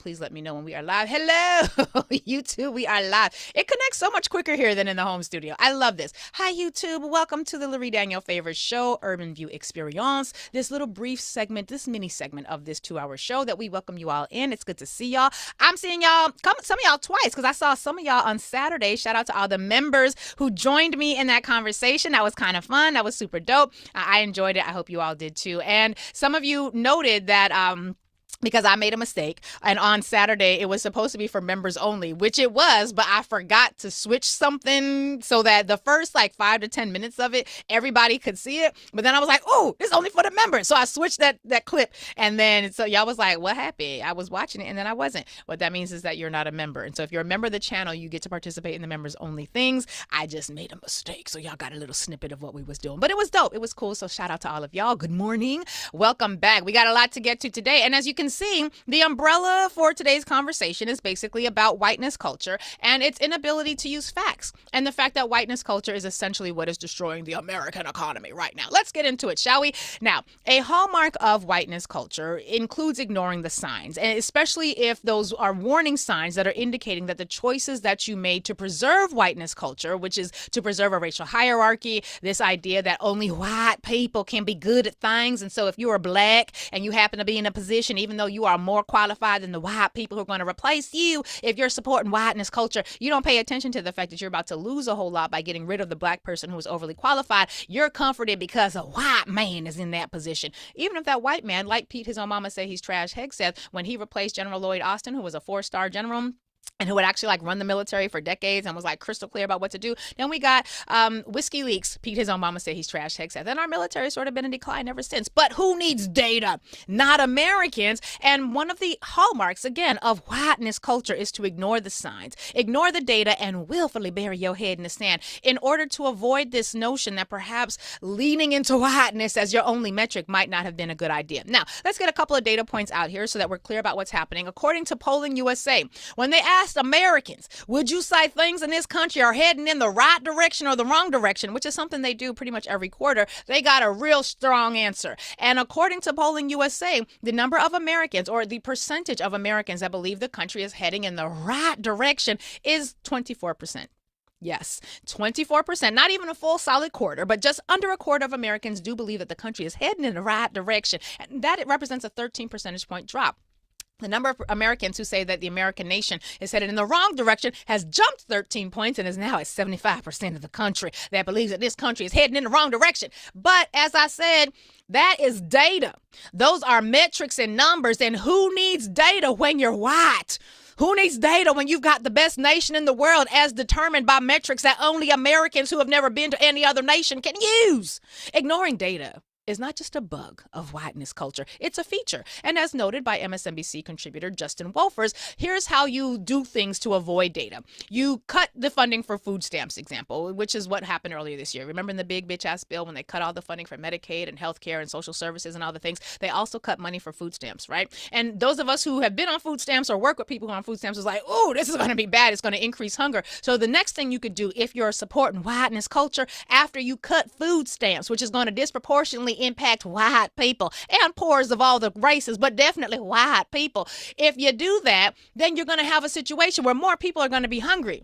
Please let me know when we are live. Hello, YouTube, we are live. It connects so much quicker here than in the home studio. I love this. Hi, YouTube. Welcome to the Lurie Daniel Favorite Show, Urban View Experience. This little brief segment, this mini segment of this 2-hour show that we welcome you all in. It's good to see y'all. I'm seeing y'all, some of y'all twice, because I saw some of y'all on Saturday. Shout out to all the members who joined me in that conversation. That was kind of fun. That was super dope. I enjoyed it. I hope you all did too. And some of you noted that, because I made a mistake. And on Saturday, it was supposed to be for members only, which it was, but I forgot to switch something so that the first 5 to 10 minutes of it, everybody could see it. But then I was like, oh, it's only for the members. So I switched that clip. And then so y'all was like, what happened? I was watching it and then I wasn't. What that means is that you're not a member. And so if you're a member of the channel, you get to participate in the members only things. I just made a mistake. So y'all got a little snippet of what we was doing. But it was dope. It was cool. So shout out to all of y'all. Good morning. Welcome back. We got a lot to get to today. And as you can see, the umbrella for today's conversation is basically about whiteness culture and its inability to use facts, and the fact that whiteness culture is essentially what is destroying the American economy right now. Let's get into it, shall we? Now, a hallmark of whiteness culture includes ignoring the signs, and especially if those are warning signs that are indicating that the choices that you made to preserve whiteness culture, which is to preserve a racial hierarchy, this idea that only white people can be good at things, and so if you are black and you happen to be in a position, even though you are more qualified than the white people who are going to replace you, if you're supporting whiteness culture, you don't pay attention to the fact that you're about to lose a whole lot by getting rid of the black person who is overly qualified. You're comforted because a white man is in that position. Even if that white man, like Pete, his own mama say he's trash, Hegseth, when he replaced General Lloyd Austin, who was a 4-star general, and who would actually run the military for decades and was crystal clear about what to do. Then we got Whiskey Leaks. Pete, his own mama, say he's trash, Hegseth. And our military has sort of been in decline ever since. But who needs data? Not Americans. And one of the hallmarks, again, of whiteness culture is to ignore the signs, ignore the data, and willfully bury your head in the sand in order to avoid this notion that perhaps leaning into whiteness as your only metric might not have been a good idea. Now, let's get a couple of data points out here so that we're clear about what's happening. According to Polling USA, when they asked Americans, would you say things in this country are heading in the right direction or the wrong direction, which is something they do pretty much every quarter, they got a real strong answer. And according to Polling USA, the number of Americans, or the percentage of Americans that believe the country is heading in the right direction, is 24%. Yes, 24%, not even a full solid quarter, but just under a quarter of Americans do believe that the country is heading in the right direction. And that it represents a 13 percentage point drop. The number of Americans who say that the American nation is headed in the wrong direction has jumped 13 points and is now at 75% of the country that believes that this country is heading in the wrong direction. But as I said, that is data. Those are metrics and numbers. And who needs data when you're white? Who needs data when you've got the best nation in the world as determined by metrics that only Americans who have never been to any other nation can use? Ignoring data is not just a bug of whiteness culture, it's a feature. And as noted by MSNBC contributor Justin Wolfers, here's how you do things to avoid data. You cut the funding for food stamps, example, which is what happened earlier this year. Remember in the big bitch ass bill when they cut all the funding for Medicaid and healthcare and social services and all the things, they also cut money for food stamps, right? And those of us who have been on food stamps or work with people who are on food stamps is like, oh, this is going to be bad. It's going to increase hunger. So the next thing you could do if you're supporting whiteness culture after you cut food stamps, which is going to disproportionately impact white people and poorest of all the races, but definitely white people. If you do that, then you're going to have a situation where more people are going to be hungry.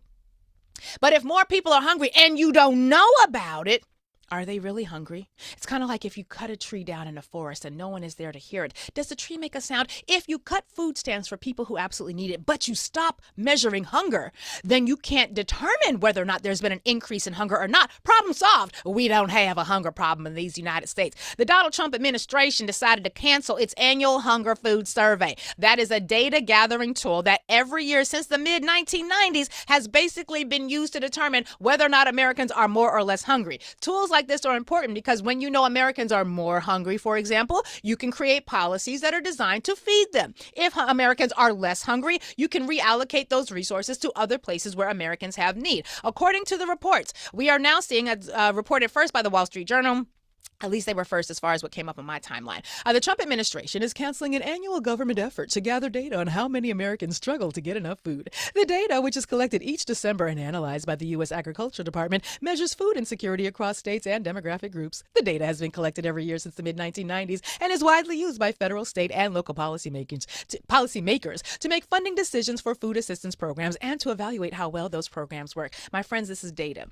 But if more people are hungry and you don't know about it, are they really hungry? It's kind of like if you cut a tree down in a forest and no one is there to hear it. Does the tree make a sound? If you cut food stamps for people who absolutely need it, but you stop measuring hunger, then you can't determine whether or not there's been an increase in hunger or not. Problem solved. We don't have a hunger problem in these United States. The Donald Trump administration decided to cancel its annual hunger food survey. That is a data gathering tool that every year since the mid-1990s has basically been used to determine whether or not Americans are more or less hungry. Tools like this are important because when you know Americans are more hungry, for example, you can create policies that are designed to feed them. If Americans are less hungry, you can reallocate those resources to other places where Americans have need. According to the reports, we are now seeing, reported first by the Wall Street Journal, At least they were first as far as what came up on my timeline. The Trump administration is canceling an annual government effort to gather data on how many Americans struggle to get enough food. The data, which is collected each December and analyzed by the U.S. Agriculture Department, measures food insecurity across states and demographic groups. The data has been collected every year since the mid-1990s and is widely used by federal, state, and local policymakers to make funding decisions for food assistance programs and to evaluate how well those programs work. My friends, this is data.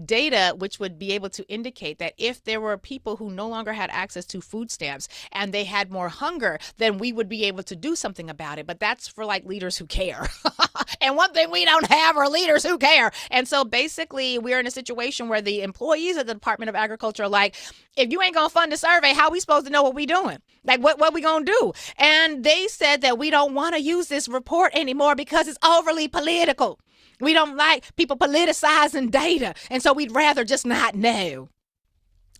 Data which would be able to indicate that if there were people who no longer had access to food stamps and they had more hunger, then we would be able to do something about it. But that's for like leaders who care. And one thing we don't have are leaders who care. And so basically we're in a situation where the employees of the Department of Agriculture are like, if you ain't gonna fund the survey, how we supposed to know what we doing? Like what we gonna do? And they said that we don't want to use this report anymore because it's overly political. We don't like people politicizing data. And so we'd rather just not know.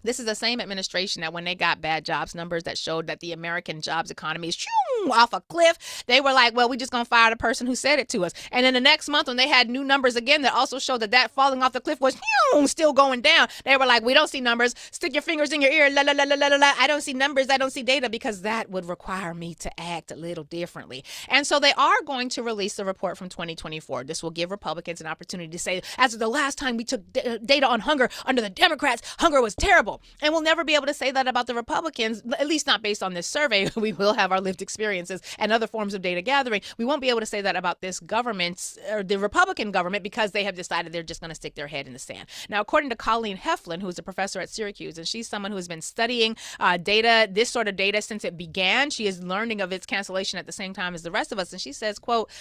This is the same administration that when they got bad jobs numbers that showed that the American jobs economy is off a cliff, they were like, well, we're just going to fire the person who said it to us. And then the next month when they had new numbers again that also showed that falling off the cliff was still going down, they were like, we don't see numbers. Stick your fingers in your ear. La, la, la, la, la, la. I don't see numbers. I don't see data, because that would require me to act a little differently. And so they are going to release the report from 2024. This will give Republicans an opportunity to say, as of the last time we took data on hunger under the Democrats, hunger was terrible. And we'll never be able to say that about the Republicans, at least not based on this survey. We will have our lived experiences and other forms of data gathering. We won't be able to say that about this government, or the Republican government, because they have decided they're just going to stick their head in the sand. Now, according to Colleen Heflin, who is a professor at Syracuse, and she's someone who has been studying data, this sort of data, since it began. She is learning of its cancellation at the same time as the rest of us. And she says, quote,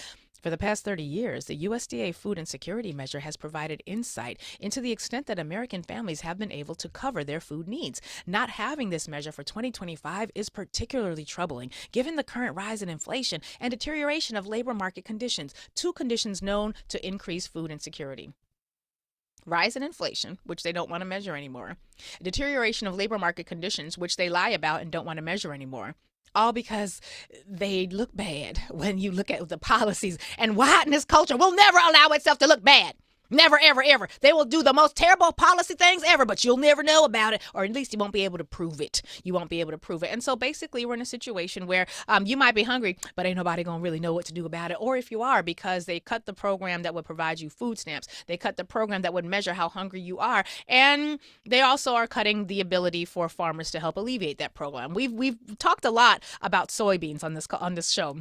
for the past 30 years, the USDA food insecurity measure has provided insight into the extent that American families have been able to cover their food needs. Not having this measure for 2025 is particularly troubling, given the current rise in inflation and deterioration of labor market conditions, two conditions known to increase food insecurity. Rise in inflation, which they don't want to measure anymore. Deterioration of labor market conditions, which they lie about and don't want to measure anymore. All because they look bad when you look at the policies. And whiteness culture will never allow itself to look bad. Never, ever, ever. They will do the most terrible policy things ever, but you'll never know about it, or at least you won't be able to prove it. You won't be able to prove it. And so basically we're in a situation where you might be hungry, but ain't nobody going to really know what to do about it. Or if you are, because they cut the program that would provide you food stamps. They cut the program that would measure how hungry you are. And they also are cutting the ability for farmers to help alleviate that program. We've talked a lot about soybeans on this show,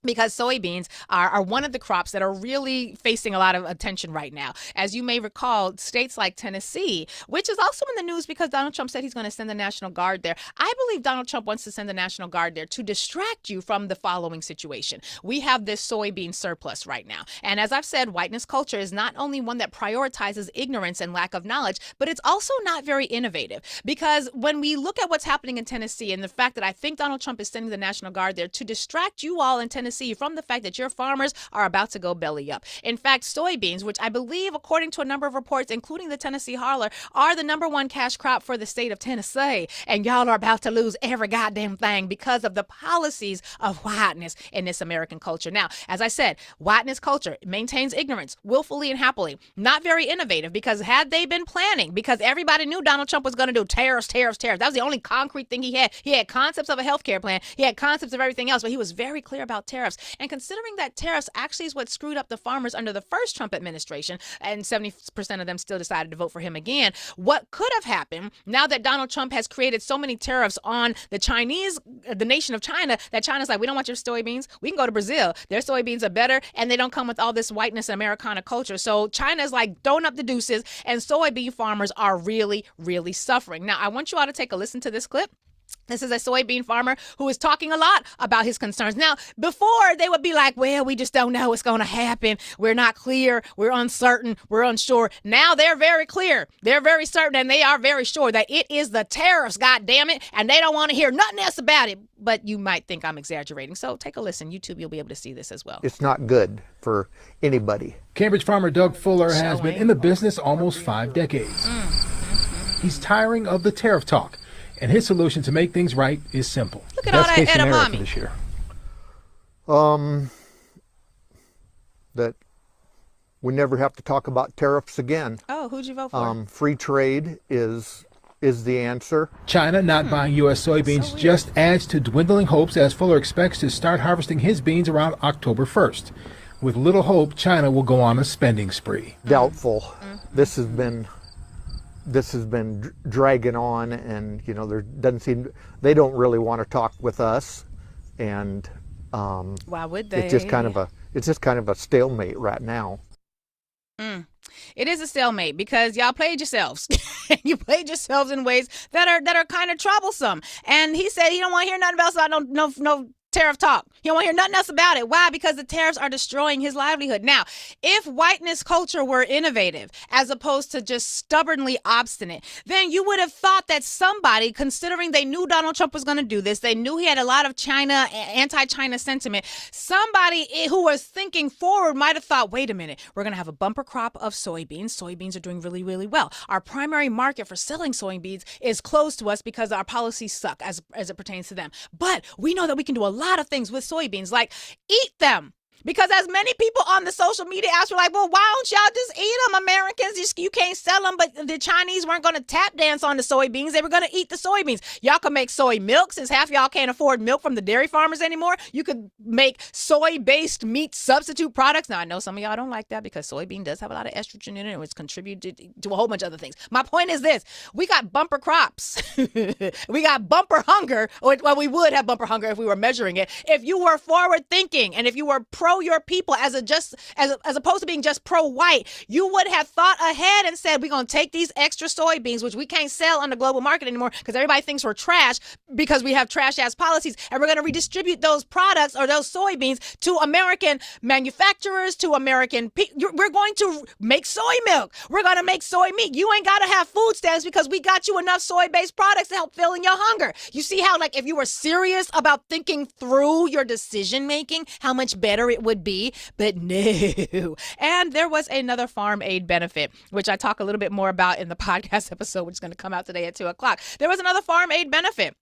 because soybeans are one of the crops that are really facing a lot of attention right now. As you may recall, states like Tennessee, which is also in the news because Donald Trump said he's going to send the National Guard there. I believe Donald Trump wants to send the National Guard there to distract you from the following situation. We have this soybean surplus right now. And as I've said, whiteness culture is not only one that prioritizes ignorance and lack of knowledge, but it's also not very innovative. Because when we look at what's happening in Tennessee and the fact that I think Donald Trump is sending the National Guard there to distract you all in Tennessee from the fact that your farmers are about to go belly up. In fact, soybeans, which I believe, according to a number of reports, including the Tennessee Holler, are the number one cash crop for the state of Tennessee. And y'all are about to lose every goddamn thing because of the policies of whiteness in this American culture. Now, as I said, whiteness culture maintains ignorance willfully and happily. Not very innovative, because had they been planning, because everybody knew Donald Trump was going to do tariffs. That was the only concrete thing he had. He had concepts of a healthcare plan. He had concepts of everything else, but he was very clear about tariffs. And considering that tariffs actually is what screwed up the farmers under the first Trump administration, and 70% of them still decided to vote for him again, what could have happened now that Donald Trump has created so many tariffs on the nation of China, that China's like, we don't want your soybeans. We can go to Brazil. Their soybeans are better, and they don't come with all this whiteness and Americana culture. So China's like throwing up the deuces, and soybean farmers are really, really suffering. Now, I want you all to take a listen to this clip. This is a soybean farmer who is talking a lot about his concerns. Now, before they would be like, well, we just don't know what's going to happen. We're not clear. We're uncertain. We're unsure. Now they're very clear. They're very certain, and they are very sure that it is the tariffs, goddammit, and they don't want to hear nothing else about it. But you might think I'm exaggerating. So take a listen. YouTube, you'll be able to see this as well. It's not good for anybody. Cambridge farmer Doug Fuller has been in the business almost 5 decades. He's tiring of the tariff talk. And his solution to make things right is simple. Look at all that edamame. This year. That we never have to talk about tariffs again. Oh, who'd you vote for? Free trade is is the answer. China not buying U.S. soybeans just adds to dwindling hopes as Fuller expects to start harvesting his beans around October 1st. With little hope, China will go on a spending spree. Doubtful. This has been dragging on, and there doesn't seem, they don't really want to talk with us, and why would they? It's just kind of a stalemate right now. It is a stalemate because y'all played yourselves. You played yourselves in ways that are kind of troublesome. And he said he don't want to hear nothing else about no tariff talk. He don't want to hear nothing else about it. Why? Because the tariffs are destroying his livelihood. Now, if whiteness culture were innovative as opposed to just stubbornly obstinate, then you would have thought that somebody, considering they knew Donald Trump was going to do this, they knew he had a lot of anti-China sentiment, somebody who was thinking forward might have thought, wait a minute, we're going to have a bumper crop of soybeans. Soybeans are doing really, really well. Our primary market for selling soybeans is closed to us because our policies suck as it pertains to them. But we know that we can do a lot of things with soybeans, like eat them. Because as many people on the social media apps were like, well, why don't y'all just eat them, Americans? You can't sell them, but the Chinese weren't going to tap dance on the soybeans. They were going to eat the soybeans. Y'all can make soy milk, since half y'all can't afford milk from the dairy farmers anymore. You could make soy-based meat substitute products. Now, I know some of y'all don't like that because soybean does have a lot of estrogen in it, which contributes to a whole bunch of other things. My point is this. We got bumper crops. We got bumper hunger. Well, we would have bumper hunger if we were measuring it. If you were forward thinking and if you were pro your people as opposed to being just pro-white, you would have thought ahead and said, we're going to take these extra soybeans, which we can't sell on the global market anymore because everybody thinks we're trash because we have trash-ass policies, and we're going to redistribute those products or those soybeans to American manufacturers, to American people. We're going to make soy milk. We're going to make soy meat. You ain't got to have food stamps because we got you enough soy-based products to help fill in your hunger. You see how, like, if you were serious about thinking through your decision-making, how much better it would be, but no. And there was another farm aid benefit, which I talk a little bit more about in the podcast episode, which is going to come out today at 2:00. There was another farm aid benefit.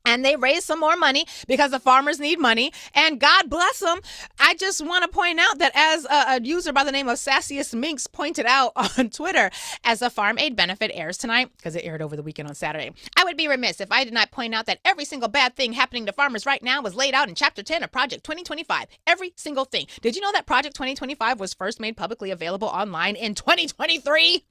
And they raised some more money because the farmers need money. And God bless them. I just want to point out that as a user by the name of Sassiest Minx pointed out on Twitter, as a farm aid benefit airs tonight, because it aired over the weekend on Saturday, I would be remiss if I did not point out that every single bad thing happening to farmers right now was laid out in Chapter 10 of Project 2025. Every single thing. Did you know that Project 2025 was first made publicly available online in 2023?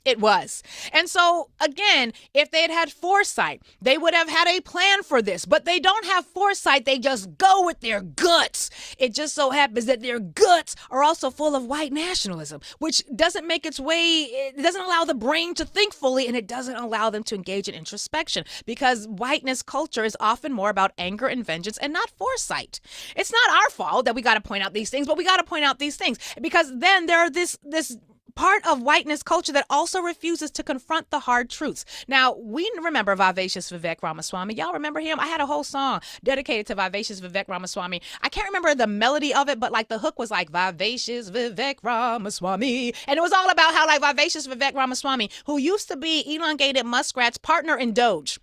It was. And so, again, if they had had foresight, they would have had a plan for this. But they don't have foresight. They just go with their guts. It just so happens that their guts are also full of white nationalism, which doesn't make its way, it doesn't allow the brain to think fully, and it doesn't allow them to engage in introspection, because whiteness culture is often more about anger and vengeance and not foresight. It's not our fault that we got to point out these things, but we got to point out these things because then there are this part of whiteness culture that also refuses to confront the hard truths. Now, we remember Vivacious Vivek Ramaswamy. Y'all remember him? I had a whole song dedicated to Vivacious Vivek Ramaswamy. I can't remember the melody of it, but like the hook was like Vivacious Vivek Ramaswamy. And it was all about how like Vivacious Vivek Ramaswamy, who used to be Elongated Muskrat's partner in Doge.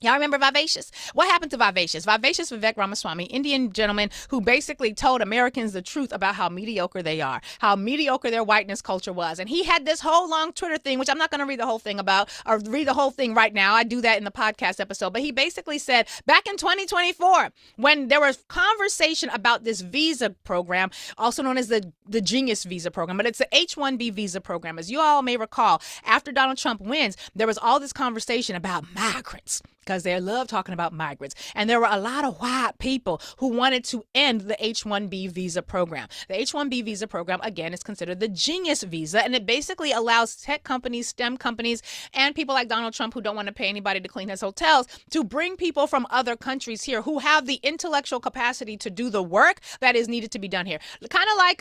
Y'all remember Vivacious? What happened to Vivacious? Vivacious Vivek Ramaswamy, Indian gentleman who basically told Americans the truth about how mediocre they are, how mediocre their whiteness culture was. And he had this whole long Twitter thing, which I'm not going to read the whole thing about or read the whole thing right now. I do that in the podcast episode. But he basically said back in 2024, when there was conversation about this visa program, also known as the Genius Visa program, but it's the H-1B visa program. As you all may recall, after Donald Trump wins, there was all this conversation about migrants, because they love talking about migrants. And there were a lot of white people who wanted to end the H-1B visa program. The H-1B visa program, again, is considered the Genius Visa, and it basically allows tech companies, STEM companies, and people like Donald Trump who don't want to pay anybody to clean his hotels to bring people from other countries here who have the intellectual capacity to do the work that is needed to be done here. Kind of like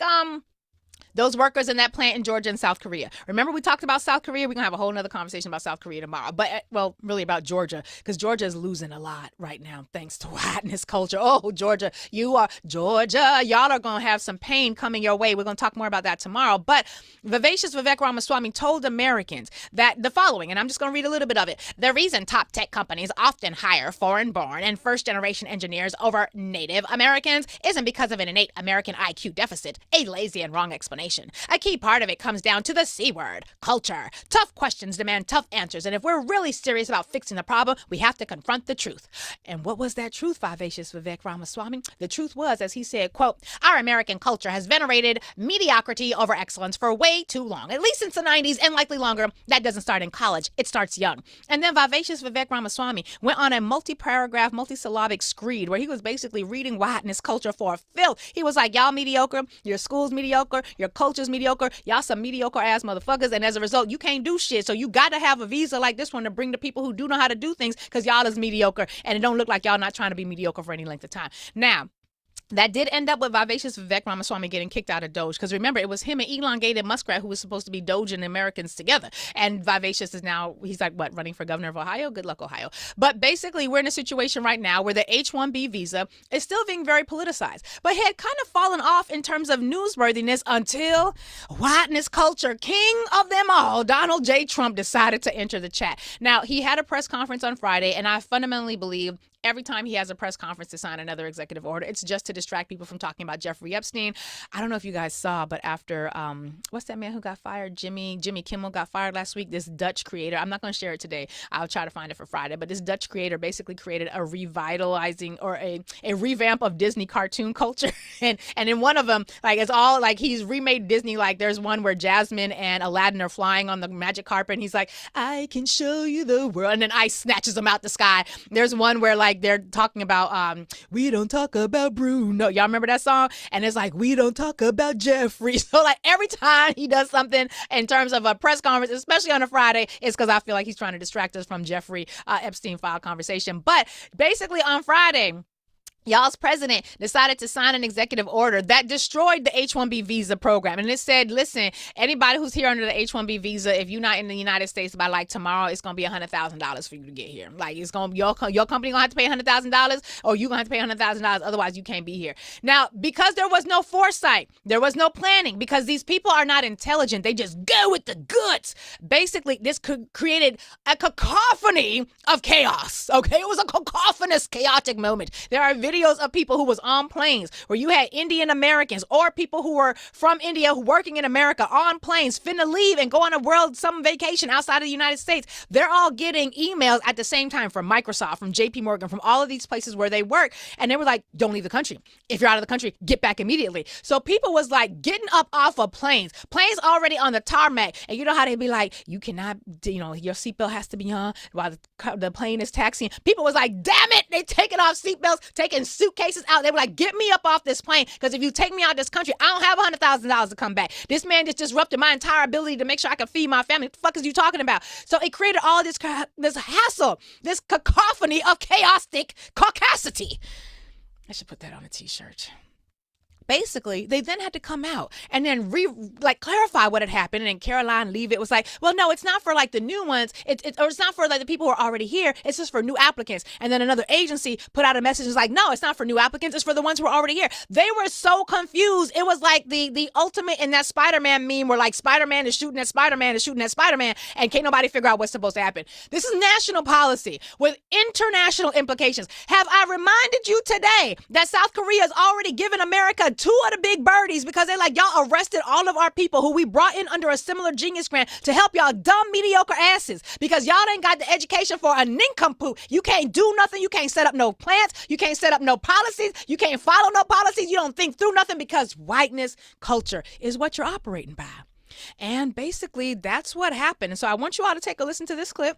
those workers in that plant in Georgia and South Korea. Remember we talked about South Korea? We're going to have a whole nother conversation about South Korea tomorrow. But, well, really about Georgia, because Georgia is losing a lot right now thanks to whiteness culture. Oh, Georgia, y'all are going to have some pain coming your way. We're going to talk more about that tomorrow. But Vivacious Vivek Ramaswamy told Americans that the following, and I'm just going to read a little bit of it. The reason top tech companies often hire foreign-born and first-generation engineers over Native Americans isn't because of an innate American IQ deficit, a lazy and wrong explanation. nation. A key part of it comes down to the C word, culture. Tough questions demand tough answers, and if we're really serious about fixing the problem, we have to confront the truth. And what was that truth, Vivacious Vivek Ramaswamy? The truth was, as he said, quote, our American culture has venerated mediocrity over excellence for way too long, at least since the 90s and likely longer. That doesn't start in college. It starts young. And then Vivacious Vivek Ramaswamy went on a multi-paragraph, multi-syllabic screed where he was basically reading whiteness culture for a filth. He was like, y'all mediocre, your school's mediocre, your culture's mediocre, y'all some mediocre ass motherfuckers, and as a result, you can't do shit. So you got to have a visa like this one to bring the people who do know how to do things, because y'all is mediocre, and it don't look like y'all not trying to be mediocre for any length of time. Now, that did end up with Vivacious Vivek Ramaswamy getting kicked out of Doge, because remember, it was him and Elongated Muskrat who was supposed to be Doge and Americans together. And Vivacious is now, he's like, what, running for governor of Ohio? Good luck, Ohio. But basically, we're in a situation right now where the H-1B visa is still being very politicized, but had kind of fallen off in terms of newsworthiness until whiteness culture, king of them all, Donald J. Trump, decided to enter the chat. Now, he had a press conference on Friday, and I fundamentally believe every time he has a press conference to sign another executive order, it's just to distract people from talking about Jeffrey Epstein. I don't know if you guys saw, but after, what's that man who got fired? Jimmy Kimmel got fired last week. This Dutch creator, I'm not going to share it today. I'll try to find it for Friday. But this Dutch creator basically created a revitalizing or a revamp of Disney cartoon culture. and in one of them, like, it's all like he's remade Disney. Like, there's one where Jasmine and Aladdin are flying on the magic carpet, and he's like, I can show you the world. And then ice snatches them out the sky. There's one where, like, they're talking about we don't talk about Bruno. Y'all remember that song? And it's like, we don't talk about Jeffrey. So like every time he does something in terms of a press conference, especially on a Friday, it's because I feel like he's trying to distract us from Jeffrey Epstein file conversation. But basically on Friday, y'all's president decided to sign an executive order that destroyed the H-1B visa program. And it said, listen, anybody who's here under the H-1B visa, if you're not in the United States by like tomorrow, it's going to be $100,000 for you to get here. Like, it's going to, your company going to have to pay $100,000, or you're going to have to pay $100,000. Otherwise, you can't be here. Now, because there was no foresight, there was no planning, because these people are not intelligent. They just go with the goods. Basically, this created a cacophony of chaos. Okay, it was a cacophonous, chaotic moment. There are videos of people who was on planes where you had Indian Americans or people who were from India who working in America on planes finna leave and go on a some vacation outside of the United States. They're all getting emails at the same time from Microsoft, from JP Morgan, from all of these places where they work. And they were like, don't leave the country. If you're out of the country, get back immediately. So people was like getting up off of planes already on the tarmac. And you know how they be like, you cannot, your seatbelt has to be on while the plane is taxiing. People was like, damn it, they taking off seatbelts, taking suitcases out. They were like, get me up off this plane, because if you take me out of this country, I don't have $100,000 to come back. This man just disrupted my entire ability to make sure I can feed my family. What the fuck is you talking about? So it created all this hassle, this cacophony of chaotic caucasity. I should put that on a t-shirt. Basically, they then had to come out and then clarify what had happened. And then Caroline Leavitt was like, well, no, it's not for like the new ones. It's not for like the people who are already here. It's just for new applicants. And then another agency put out a message. It's like, no, it's not for new applicants. It's for the ones who are already here. They were so confused. It was like the ultimate in that Spider-Man meme where like Spider-Man is shooting at Spider-Man and can't nobody figure out what's supposed to happen. This is national policy with international implications. Have I reminded you today that South Korea has already given America 2 of the big birdies because they're like, y'all arrested all of our people who we brought in under a similar genius grant to help y'all dumb mediocre asses, because y'all ain't got the education for a nincompoop. You can't do nothing. You can't set up no plans. You can't set up no policies. You can't follow no policies. You don't think through nothing, because whiteness culture is what you're operating by. And basically that's what happened. And so I want you all to take a listen to this clip,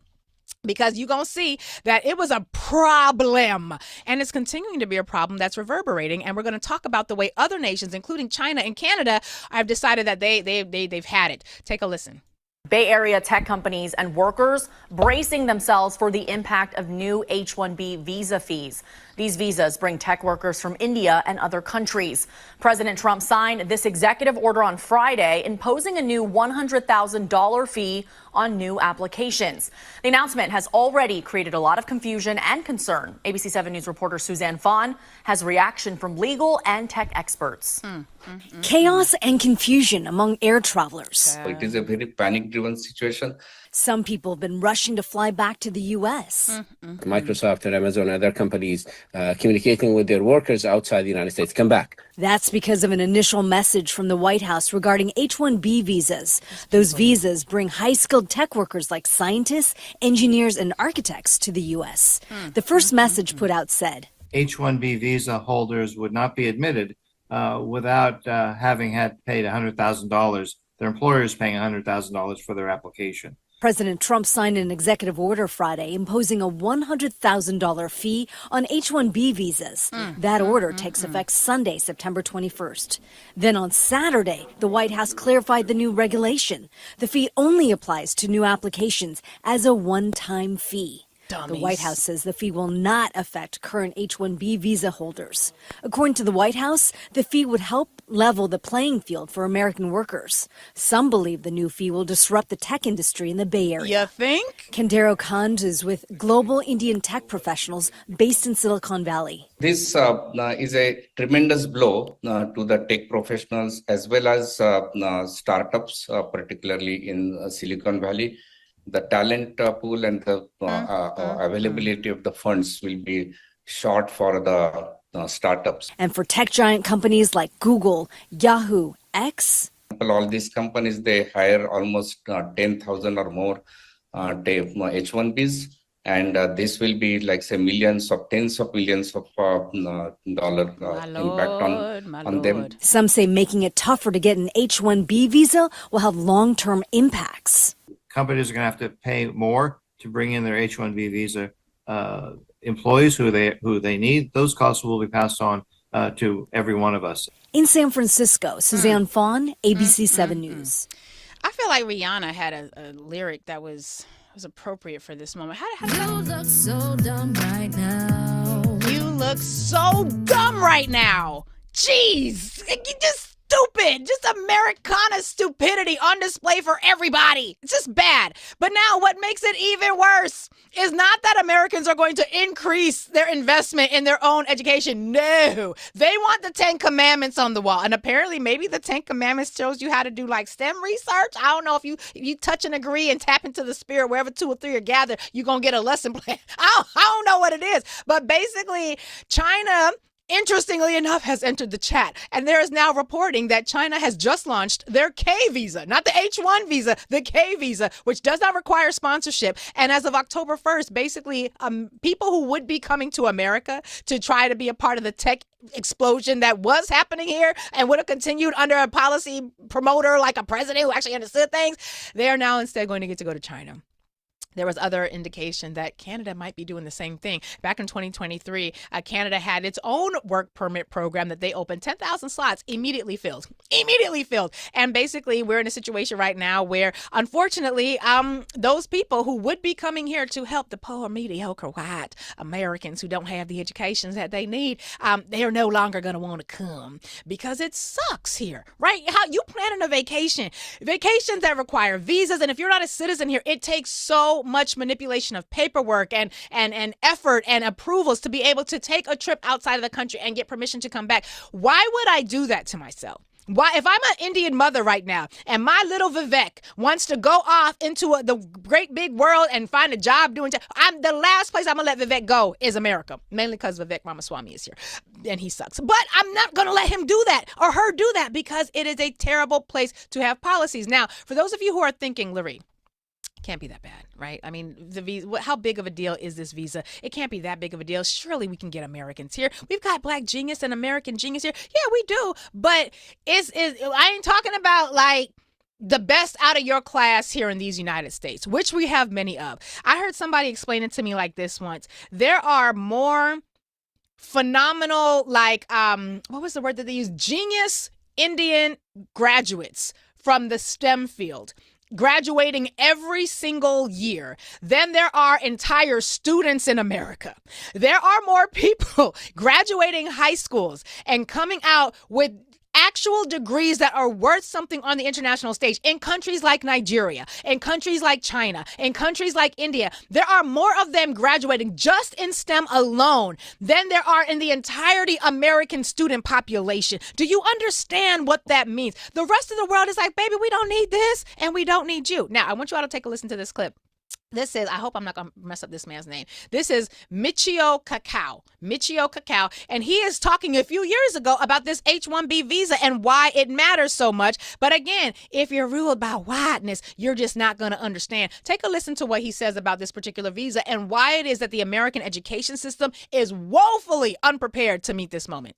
because you're going to see that it was a problem, and it's continuing to be a problem that's reverberating. And we're going to talk about the way other nations, including China and Canada, have decided that they've had it. Take a listen. Bay Area tech companies and workers bracing themselves for the impact of new H-1B visa fees. These visas bring tech workers from India and other countries. President Trump signed this executive order on Friday, imposing a new $100,000 fee on new applications. The announcement has already created a lot of confusion and concern. ABC 7 News reporter Suzanne Vaughn has reaction from legal and tech experts. Chaos and confusion among air travelers. It is a very panic-driven situation. Some people have been rushing to fly back to the U.S. Microsoft and Amazon and other companies communicating with their workers outside the United States come back. That's because of an initial message from the White House regarding H-1B visas. Those visas bring high-skilled tech workers like scientists, engineers, and architects to the U.S. The first message put out said, H-1B visa holders would not be admitted without having had paid $100,000. Their employer is paying $100,000 for their application. President Trump signed an executive order Friday imposing a $100,000 fee on H-1B visas. That order takes effect Sunday, September 21st. Then on Saturday, the White House clarified the new regulation. The fee only applies to new applications as a one-time fee. Dummies. The White House says the fee will not affect current H-1B visa holders. According to the White House, the fee would help level the playing field for American workers. Some believe the new fee will disrupt the tech industry in the Bay Area. You think? Kendero Khanj is with global Indian tech professionals based in Silicon Valley. This is a tremendous blow to the tech professionals as well as startups, particularly in Silicon Valley. The talent pool and the availability of the funds will be short for the startups. And for tech giant companies like Google, Yahoo, X, All these companies, they hire almost 10,000 or more H-1Bs. And this will be like say tens of millions of dollar impact on them. Some say making it tougher to get an H-1B visa will have long-term impacts. Companies are going to have to pay more to bring in their H-1B visa employees who they need. Those costs will be passed on to every one of us. In San Francisco, Suzanne Fawn, ABC 7 News. I feel like Rihanna had a lyric that was appropriate for this moment. How You look so dumb right now. You look so dumb right now. Jeez, you just stupid. Just Americana stupidity on display for everybody. It's just bad. But now what makes it even worse is not that Americans are going to increase their investment in their own education. No, they want the 10 Commandments on the wall. And apparently maybe the 10 Commandments shows you how to do like STEM research. I don't know if you touch and agree and tap into the spirit wherever 2 or 3 are gathered, you're going to get a lesson plan. I don't know what it is. But basically, China, interestingly enough, has entered the chat. And there is now reporting that China has just launched their K visa, not the H-1 visa, the K visa, which does not require sponsorship. And as of October 1st, basically, people who would be coming to America to try to be a part of the tech explosion that was happening here and would have continued under a policy promoter like a president who actually understood things, they are now instead going to get to go to China. There was other indication that Canada might be doing the same thing. Back in 2023, Canada had its own work permit program that they opened 10,000 slots, immediately filled. And basically, we're in a situation right now where, unfortunately, those people who would be coming here to help the poor, mediocre white Americans who don't have the educations that they need, they are no longer going to want to come because it sucks here, right? How you planning a vacations that require visas, and if you're not a citizen here, it takes so much manipulation of paperwork and effort and approvals to be able to take a trip outside of the country and get permission to come back. Why would I do that to myself? Why, if I'm an Indian mother right now and my little Vivek wants to go off into the great big world and find a job doing, the last place I'm going to let Vivek go is America, mainly because Vivek Ramaswamy is here and he sucks. But I'm not going to let him do that or her do that because it is a terrible place to have policies. Now, for those of you who are thinking, Lurie, can't be that bad, right? I mean, the visa, how big of a deal is this visa? It can't be that big of a deal. Surely we can get Americans here. We've got Black genius and American genius here. Yeah, we do. But I ain't talking about like the best out of your class here in these United States, which we have many of. I heard somebody explain it to me like this once. There are more phenomenal, like, what was the word that they used? Genius Indian graduates from the STEM field graduating every single year than there are entire students in America. There are more people graduating high schools and coming out with actual degrees that are worth something on the international stage in countries like Nigeria, in countries like China, in countries like India. There are more of them graduating just in STEM alone than there are in the entirety American student population. Do you understand what that means? The rest of the world is like, baby, we don't need this and we don't need you. Now, I want you all to take a listen to this clip. This is, I hope I'm not going to mess up this man's name. This is Michio Kaku. Michio Kaku. And he is talking a few years ago about this H-1B visa and why it matters so much. But again, if you're ruled by whiteness, you're just not going to understand. Take a listen to what he says about this particular visa and why it is that the American education system is woefully unprepared to meet this moment.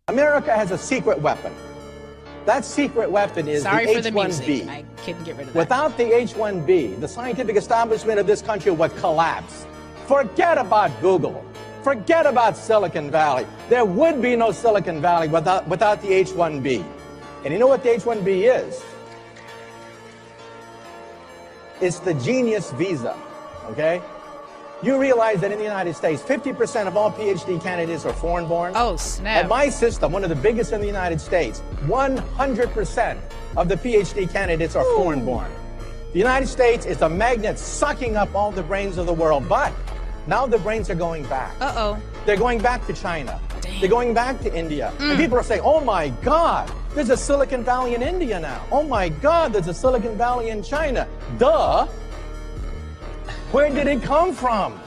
America has a secret weapon. That secret weapon is Sorry the for the H-1B. music. I couldn't get rid of that. Without the H-1B, the scientific establishment of this country would collapse. Forget about Google. Forget about Silicon Valley. There would be no Silicon Valley without the H-1B. And you know what the H-1B is? It's the genius visa, okay? You realize that in the United States, 50% of all PhD candidates are foreign-born? Oh, snap. At my system, one of the biggest in the United States, 100% of the PhD candidates are foreign-born. The United States is a magnet sucking up all the brains of the world, but now the brains are going back. Uh-oh. They're going back to China. Damn. They're going back to India. And people are saying, oh my God, there's a Silicon Valley in India now. Oh my God, there's a Silicon Valley in China. Duh. Where did it come from?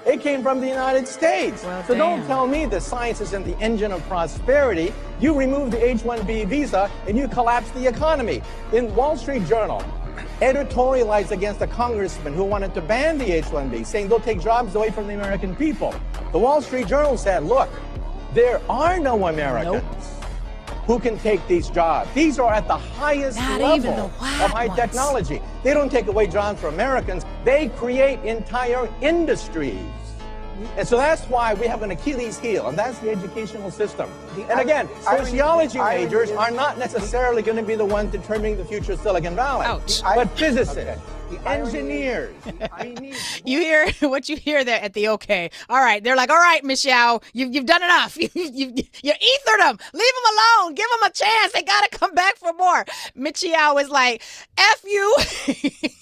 It came from the United States. Well, so damn. don't tell me that science isn't the engine of prosperity. You remove the H-1B visa and you collapse the economy. In Wall Street Journal, editorialized against a congressman who wanted to ban the H-1B, saying they'll take jobs away from the American people. The Wall Street Journal said, look, there are no Americans who can take these jobs. These are at the highest Not level even the of white high ones. technology. They don't take away jobs from Americans. They create entire industries. And so that's why we have an Achilles heel, and that's the educational system. And again, sociology majors are not necessarily going to be the ones determining the future of Silicon Valley. Ouch. But physicists, engineers. You hear what you hear there at the okay. All right. They're like, all right, Michelle, you've done enough. You ethered them. Leave them alone. Give them a chance. They got to come back for more. Michelle was like, F you.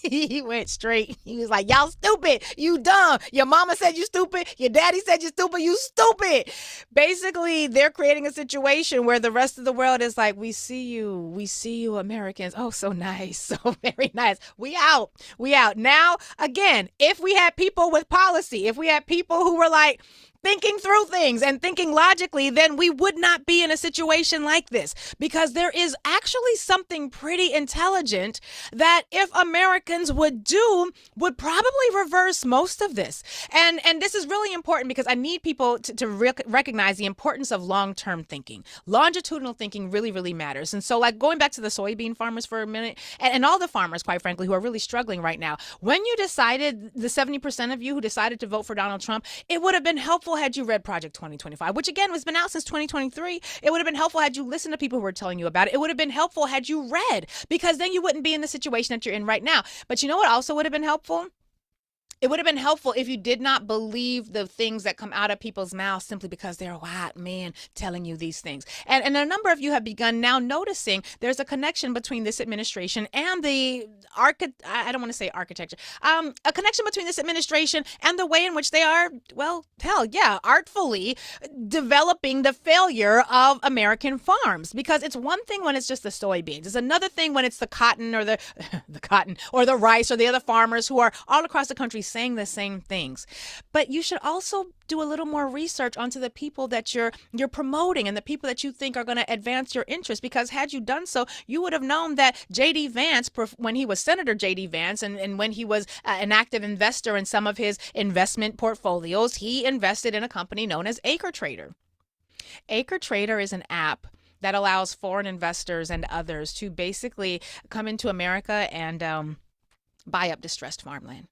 He went straight. He was like, y'all stupid. You dumb. Your mama said you stupid. Your daddy said you stupid. You stupid. Basically, they're creating a situation where the rest of the world is like, we see you. We see you, Americans. Oh, so nice. So very nice. We out. We out. Now, again, if we had people with policy, if we had people who were like, thinking through things and thinking logically, then we would not be in a situation like this, because there is actually something pretty intelligent that if Americans would do, would probably reverse most of this. And this is really important because I need people to recognize the importance of long-term thinking. Longitudinal thinking really, really matters. And so, like, going back to the soybean farmers for a minute, and all the farmers, quite frankly, who are really struggling right now, when you decided, the 70% of you who decided to vote for Donald Trump, it would have been helpful had you read Project 2025, which again has been out since 2023. It would have been helpful had you listened to people who were telling you about it. It would have been helpful had you read, because then you wouldn't be in the situation that you're in right now. But you know what also would have been helpful? It would have been helpful if you did not believe the things that come out of people's mouths simply because they're white men telling you these things. And a number of you have begun now noticing there's a connection between this administration and the I don't want to say architecture, a connection between this administration and the way in which they are, well, hell yeah, artfully developing the failure of American farms. Because it's one thing when it's just the soybeans. It's another thing when it's the cotton or the cotton or the rice or the other farmers who are all across the country saying the same things. But you should also do a little more research onto the people that you're promoting and the people that you think are going to advance your interests, because had you done so, you would have known that J.D. Vance, when he was Senator J.D. Vance, and when he was an active investor in some of his investment portfolios, he invested in a company known as AcreTrader. AcreTrader is an app that allows foreign investors and others to basically come into America and buy up distressed farmland.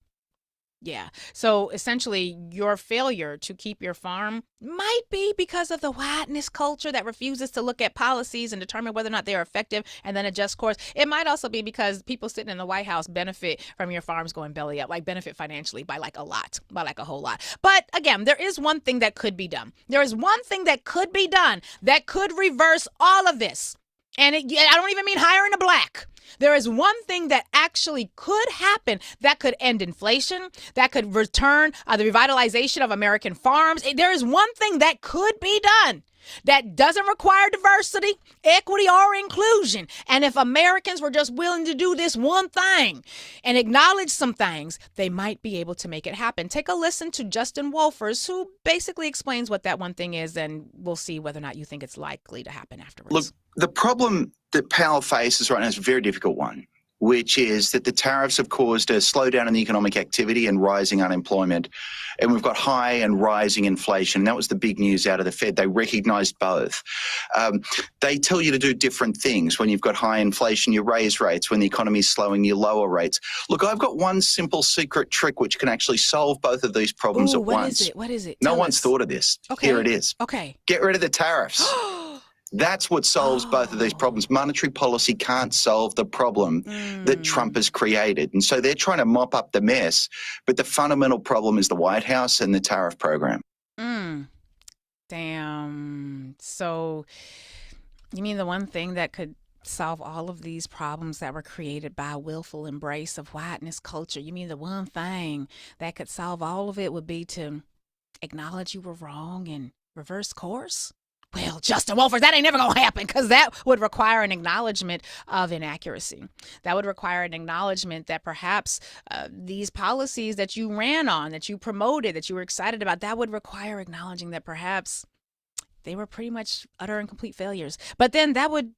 Yeah. So essentially, your failure to keep your farm might be because of the whiteness culture that refuses to look at policies and determine whether or not they're effective and then adjust course. It might also be because people sitting in the White House benefit from your farms going belly up, like benefit financially by like a lot, by like a whole lot. But again, there is one thing that could be done. There is one thing that could be done that could reverse all of this. And I don't even mean hiring a black. There is one thing that actually could happen that could end inflation, that could return the revitalization of American farms. There is one thing that could be done. that doesn't require diversity, equity, or inclusion. And if Americans were just willing to do this one thing and acknowledge some things, they might be able to make it happen. Take a listen to Justin Wolfers, who basically explains what that one thing is, and we'll see whether or not you think it's likely to happen afterwards. Look, the problem that Powell faces right now is a very difficult one, which is that the tariffs have caused a slowdown in the economic activity and rising unemployment. And we've got high and rising inflation. That was the big news out of the Fed. They recognized both. They tell you to do different things. When you've got high inflation, you raise rates. When the economy is slowing, you lower rates. Look, I've got one simple secret trick which can actually solve both of these problems at once. What is it? No Tell one's us. thought of this. Okay. Here it is. Okay. Get rid of the tariffs. That's what solves both of these problems. Monetary policy can't solve the problem that Trump has created. And so they're trying to mop up the mess. But the fundamental problem is the White House and the tariff program. Damn. So you mean the one thing that could solve all of these problems that were created by a willful embrace of whiteness culture? You mean the one thing that could solve all of it would be to acknowledge you were wrong and reverse course? Well, Justin Wolfers, that ain't never going to happen, because that would require an acknowledgement of inaccuracy. That would require an acknowledgement that perhaps these policies that you ran on, that you promoted, that you were excited about, that would require acknowledging that perhaps they were pretty much utter and complete failures. But then that would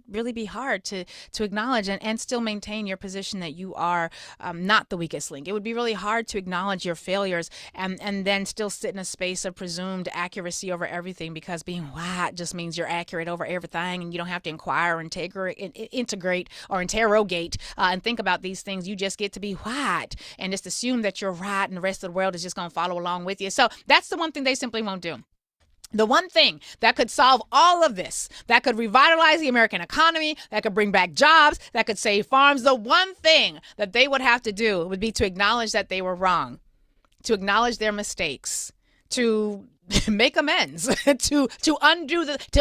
really be hard to acknowledge and still maintain your position that you are not the weakest link. It would be really hard to acknowledge your failures and then still sit in a space of presumed accuracy over everything, because being white just means you're accurate over everything and you don't have to inquire or integrate or interrogate and think about these things. You just get to be white and just assume that you're right and the rest of the world is just going to follow along with you. So that's the one thing they simply won't do. The one thing that could solve all of this, that could revitalize the American economy, that could bring back jobs, that could save farms, the one thing that they would have to do would be to acknowledge that they were wrong, to acknowledge their mistakes, to make amends, to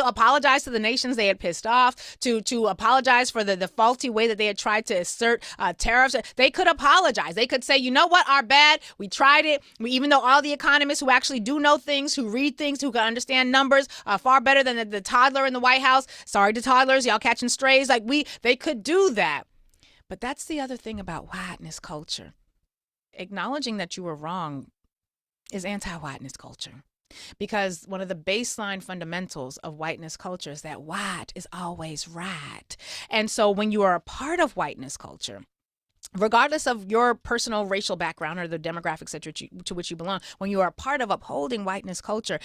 apologize to the nations they had pissed off, to apologize for the faulty way that they had tried to assert tariffs. They could apologize. They could say, you know what, our bad. We tried it. Even though all the economists who actually do know things, who read things, who can understand numbers far better than the toddler in the White House. Sorry to toddlers, y'all catching strays. They could do that. But that's the other thing about whiteness culture. Acknowledging that you were wrong is anti-whiteness culture. Because one of the baseline fundamentals of whiteness culture is that white is always right. And so when you are a part of whiteness culture, regardless of your personal racial background or the demographics to which you belong, when you are a part of upholding whiteness culture,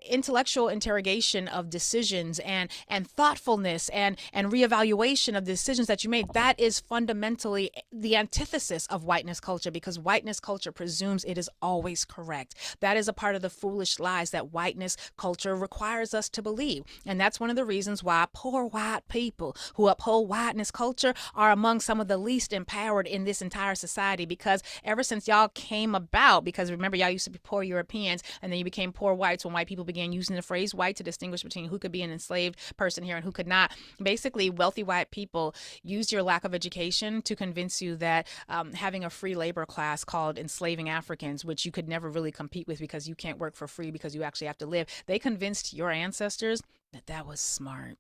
intellectual interrogation of decisions and thoughtfulness and reevaluation of the decisions that you made, that is fundamentally the antithesis of whiteness culture, because whiteness culture presumes it is always correct. That is a part of the foolish lies that whiteness culture requires us to believe. And that's one of the reasons why poor white people who uphold whiteness culture are among some of the least empowered in this entire society, because ever since y'all came about, because remember, y'all used to be poor Europeans and then you became poor whites when white people began using the phrase white to distinguish between who could be an enslaved person here and who could not. Basically, wealthy white people used your lack of education to convince you that having a free labor class called enslaving Africans, which you could never really compete with because you can't work for free because you actually have to live, they convinced your ancestors that was smart.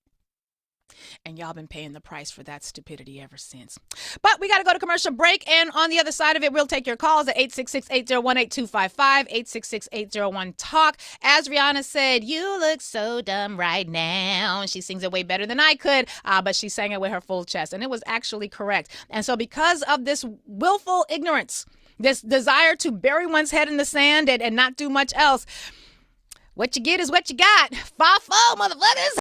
And y'all been paying the price for that stupidity ever since. But we got to go to commercial break. And on the other side of it, we'll take your calls at 866-801-8255, 866-801-TALK. As Rihanna said, you look so dumb right now. And she sings it way better than I could, but she sang it with her full chest. And it was actually correct. And so because of this willful ignorance, this desire to bury one's head in the sand and not do much else, what you get is what you got. 5-4, motherfuckers.